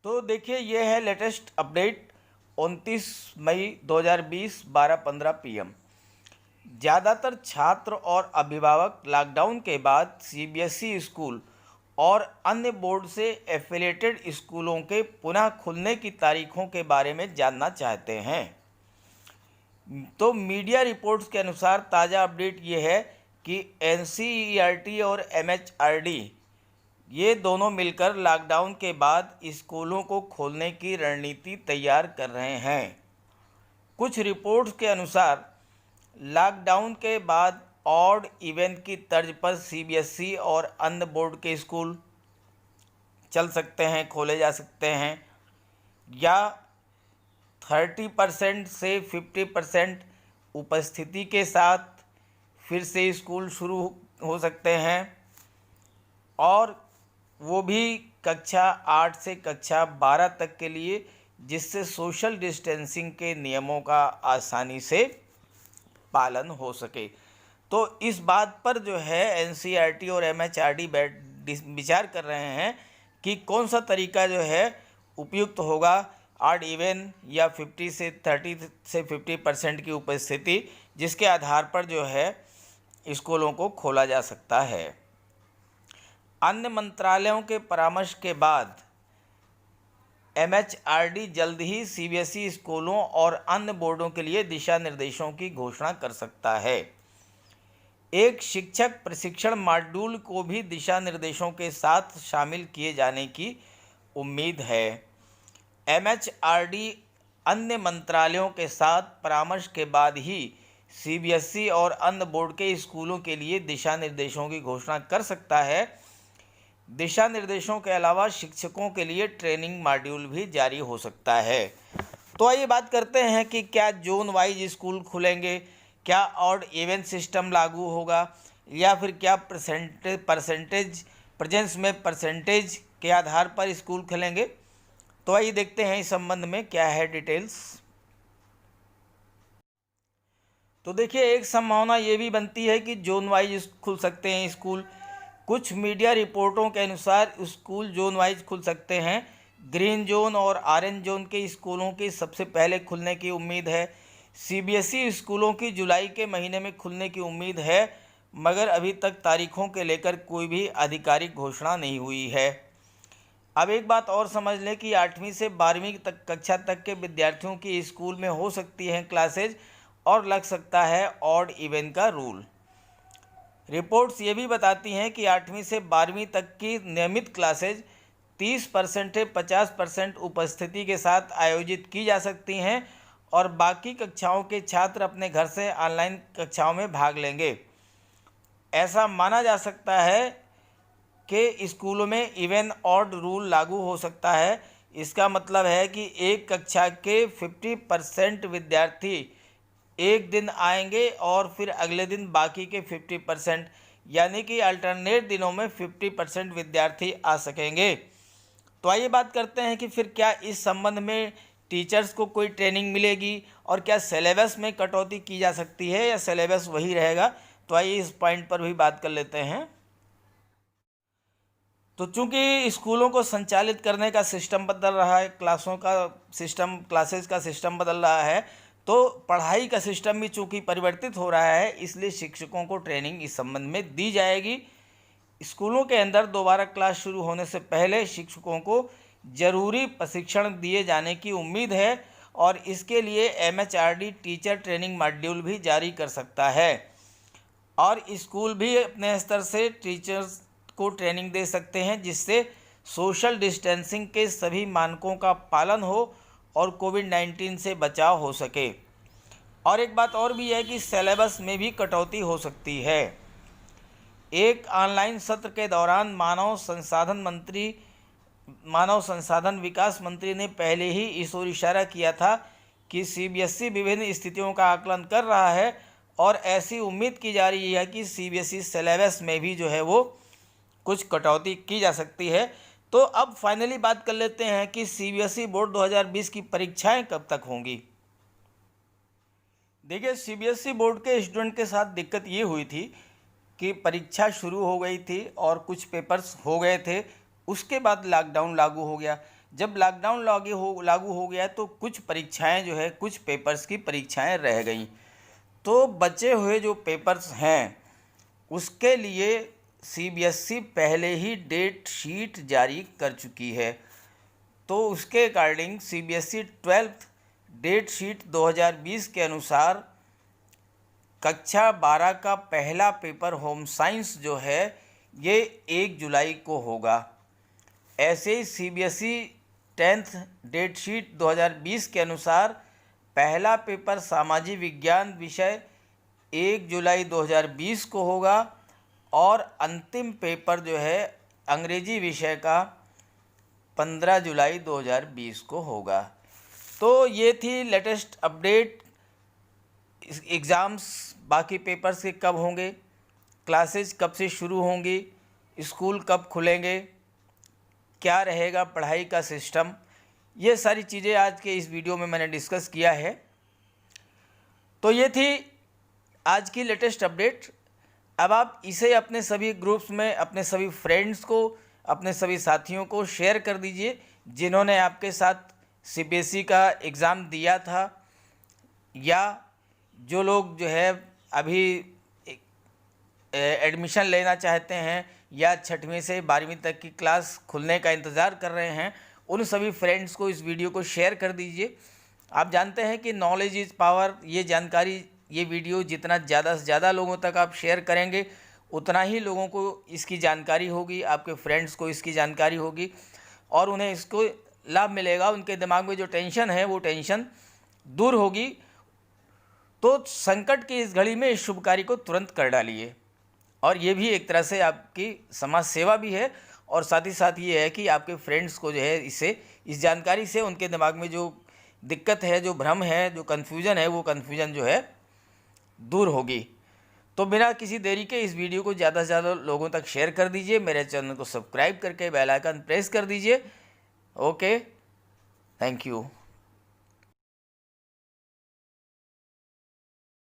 तो देखिए ये है लेटेस्ट अपडेट 29 मई 2020 12:15 PM। ज़्यादातर छात्र और अभिभावक लॉकडाउन के बाद सीबीएसई स्कूल और अन्य बोर्ड से एफिलिएटेड स्कूलों के पुनः खुलने की तारीखों के बारे में जानना चाहते हैं। तो मीडिया रिपोर्ट्स के अनुसार ताज़ा अपडेट ये है कि एनसीईआरटी और एमएचआरडी ये दोनों मिलकर लॉकडाउन के बाद स्कूलों को खोलने की रणनीति तैयार कर रहे हैं। कुछ रिपोर्ट्स के अनुसार लॉकडाउन के बाद ऑड इवन की तर्ज पर सीबीएसई और अन्य बोर्ड के स्कूल चल सकते हैं, खोले जा सकते हैं, या 30% से 50% उपस्थिति के साथ फिर से स्कूल शुरू हो सकते हैं, और वो भी कक्षा 8 से कक्षा 12 तक के लिए, जिससे सोशल डिस्टेंसिंग के नियमों का आसानी से पालन हो सके। तो इस बात पर जो है एनसीईआरटी और एमएचआरडी विचार कर रहे हैं कि कौन सा तरीका जो है उपयुक्त होगा, ऑड इवन या 30 से 50% की उपस्थिति, जिसके आधार पर जो है स्कूलों को खोला जा सकता है। अन्य मंत्रालयों के परामर्श के बाद एमएचआरडी जल्द ही सीबीएसई स्कूलों और अन्य बोर्डों के लिए दिशा निर्देशों की घोषणा कर सकता है। एक शिक्षक प्रशिक्षण मॉड्यूल को भी दिशा निर्देशों के साथ शामिल किए जाने की उम्मीद है। एमएचआरडी अन्य मंत्रालयों के साथ परामर्श के बाद ही सीबीएसई और अन्य बोर्ड के स्कूलों के लिए दिशा निर्देशों की घोषणा कर सकता है। दिशा निर्देशों के अलावा शिक्षकों के लिए ट्रेनिंग मॉड्यूल भी जारी हो सकता है। तो आइए बात करते हैं कि क्या जोन वाइज स्कूल खुलेंगे, क्या ऑड इवन सिस्टम लागू होगा, या फिर क्या प्रेजेंस में परसेंटेज के आधार पर स्कूल खुलेंगे। तो आइए देखते हैं इस संबंध में क्या है डिटेल्स। तो देखिए, एक संभावना ये भी बनती है कि जोन वाइज खुल सकते हैं स्कूल। कुछ मीडिया रिपोर्टों के अनुसार स्कूल जोन वाइज खुल सकते हैं। ग्रीन जोन और ऑरेंज जोन के स्कूलों की सबसे पहले खुलने की उम्मीद है। सीबीएसई स्कूलों की जुलाई के महीने में खुलने की उम्मीद है, मगर अभी तक तारीखों के लेकर कोई भी आधिकारिक घोषणा नहीं हुई है। अब एक बात और समझ लें कि 8वीं से 12वीं तक कक्षा तक के विद्यार्थियों की स्कूल में हो सकती हैं क्लासेज, और लग सकता है ऑड इवन का रूल। रिपोर्ट्स ये भी बताती हैं कि 8वीं से 12वीं तक की नियमित क्लासेज 30% से 50% उपस्थिति के साथ आयोजित की जा सकती हैं, और बाकी कक्षाओं के छात्र अपने घर से ऑनलाइन कक्षाओं में भाग लेंगे। ऐसा माना जा सकता है कि स्कूलों में इवन ऑड रूल लागू हो सकता है। इसका मतलब है कि एक कक्षा के 50% विद्यार्थी एक दिन आएंगे और फिर अगले दिन बाकी के 50%, यानी कि अल्टरनेट दिनों में 50% विद्यार्थी आ सकेंगे। तो आइए बात करते हैं कि फिर क्या इस संबंध में टीचर्स को कोई ट्रेनिंग मिलेगी, और क्या सिलेबस में कटौती की जा सकती है या सिलेबस वही रहेगा। तो आइए इस पॉइंट पर भी बात कर लेते हैं। तो चूंकि स्कूलों को संचालित करने का सिस्टम बदल रहा है, क्लासेस का सिस्टम बदल रहा है, तो पढ़ाई का सिस्टम भी चूंकि परिवर्तित हो रहा है, इसलिए शिक्षकों को ट्रेनिंग इस संबंध में दी जाएगी। स्कूलों के अंदर दोबारा क्लास शुरू होने से पहले शिक्षकों को जरूरी प्रशिक्षण दिए जाने की उम्मीद है, और इसके लिए एमएचआरडी टीचर ट्रेनिंग मॉड्यूल भी जारी कर सकता है, और स्कूल भी अपने स्तर से टीचर्स को ट्रेनिंग दे सकते हैं, जिससे सोशल डिस्टेंसिंग के सभी मानकों का पालन हो और कोविड-19 से बचाव हो सके। और एक बात और भी है कि सिलेबस में भी कटौती हो सकती है। एक ऑनलाइन सत्र के दौरान मानव संसाधन विकास मंत्री ने पहले ही इस ओर इशारा किया था कि सीबीएसई विभिन्न स्थितियों का आकलन कर रहा है, और ऐसी उम्मीद की जा रही है कि सीबीएसई सिलेबस में भी जो है वो कुछ कटौती की जा सकती है। तो अब फाइनली बात कर लेते हैं कि सीबीएसई बोर्ड 2020 की परीक्षाएं कब तक होंगी। देखिए, सीबीएसई बोर्ड के स्टूडेंट के साथ दिक्कत ये हुई थी कि परीक्षा शुरू हो गई थी और कुछ पेपर्स हो गए थे, उसके बाद लॉकडाउन लागू हो गया। जब लॉकडाउन लागू हो गया तो कुछ परीक्षाएं जो है, कुछ पेपर्स की परीक्षाएं रह गई। तो बचे हुए जो पेपर्स हैं उसके लिए सीबीएसई पहले ही डेट शीट जारी कर चुकी है। तो उसके according CBSE 12th date sheet 2020 के अनुसार कक्षा 12 का पहला पेपर होम साइंस जो है ये 1 जुलाई को होगा। ऐसे ही सीबीएसई 10th डेट शीट 2020 के अनुसार पहला पेपर सामाजिक विज्ञान विषय 1 जुलाई 2020 को होगा और अंतिम पेपर जो है अंग्रेजी विषय का 15 जुलाई 2020 को होगा। तो ये थी लेटेस्ट अपडेट। एग्ज़ाम्स बाकी पेपर्स के कब होंगे, क्लासेस कब से शुरू होंगी, स्कूल कब खुलेंगे, क्या रहेगा पढ़ाई का सिस्टम, ये सारी चीज़ें आज के इस वीडियो में मैंने डिस्कस किया है। तो ये थी आज की लेटेस्ट अपडेट। अब आप इसे अपने सभी ग्रुप्स में, अपने सभी फ्रेंड्स को, अपने सभी साथियों को शेयर कर दीजिए जिन्होंने आपके साथ सीबीएसई का एग्ज़ाम दिया था, या जो लोग जो है अभी एडमिशन लेना चाहते हैं या 6वीं से 12वीं तक की क्लास खुलने का इंतज़ार कर रहे हैं, उन सभी फ्रेंड्स को इस वीडियो को शेयर कर दीजिए। आप जानते हैं कि नॉलेज इज़ पावर। ये जानकारी, ये वीडियो जितना ज़्यादा से ज़्यादा लोगों तक आप शेयर करेंगे उतना ही लोगों को इसकी जानकारी होगी, आपके फ्रेंड्स को इसकी जानकारी होगी और उन्हें इसको लाभ मिलेगा। उनके दिमाग में जो टेंशन है वो टेंशन दूर होगी। तो संकट की इस घड़ी में इस शुभ कार्य को तुरंत कर डालिए, और ये भी एक तरह से आपकी समाज सेवा भी है, और साथ ही साथ ये है कि आपके फ्रेंड्स को जो है इस जानकारी से उनके दिमाग में जो दिक्कत है, जो भ्रम है, जो कन्फ्यूज़न है, वो कन्फ्यूज़न जो है दूर होगी। तो बिना किसी देरी के इस वीडियो को ज़्यादा से ज़्यादा लोगों तक शेयर कर दीजिए। मेरे चैनल को सब्सक्राइब करके बेल आइकन प्रेस कर दीजिए। Okay, thank you.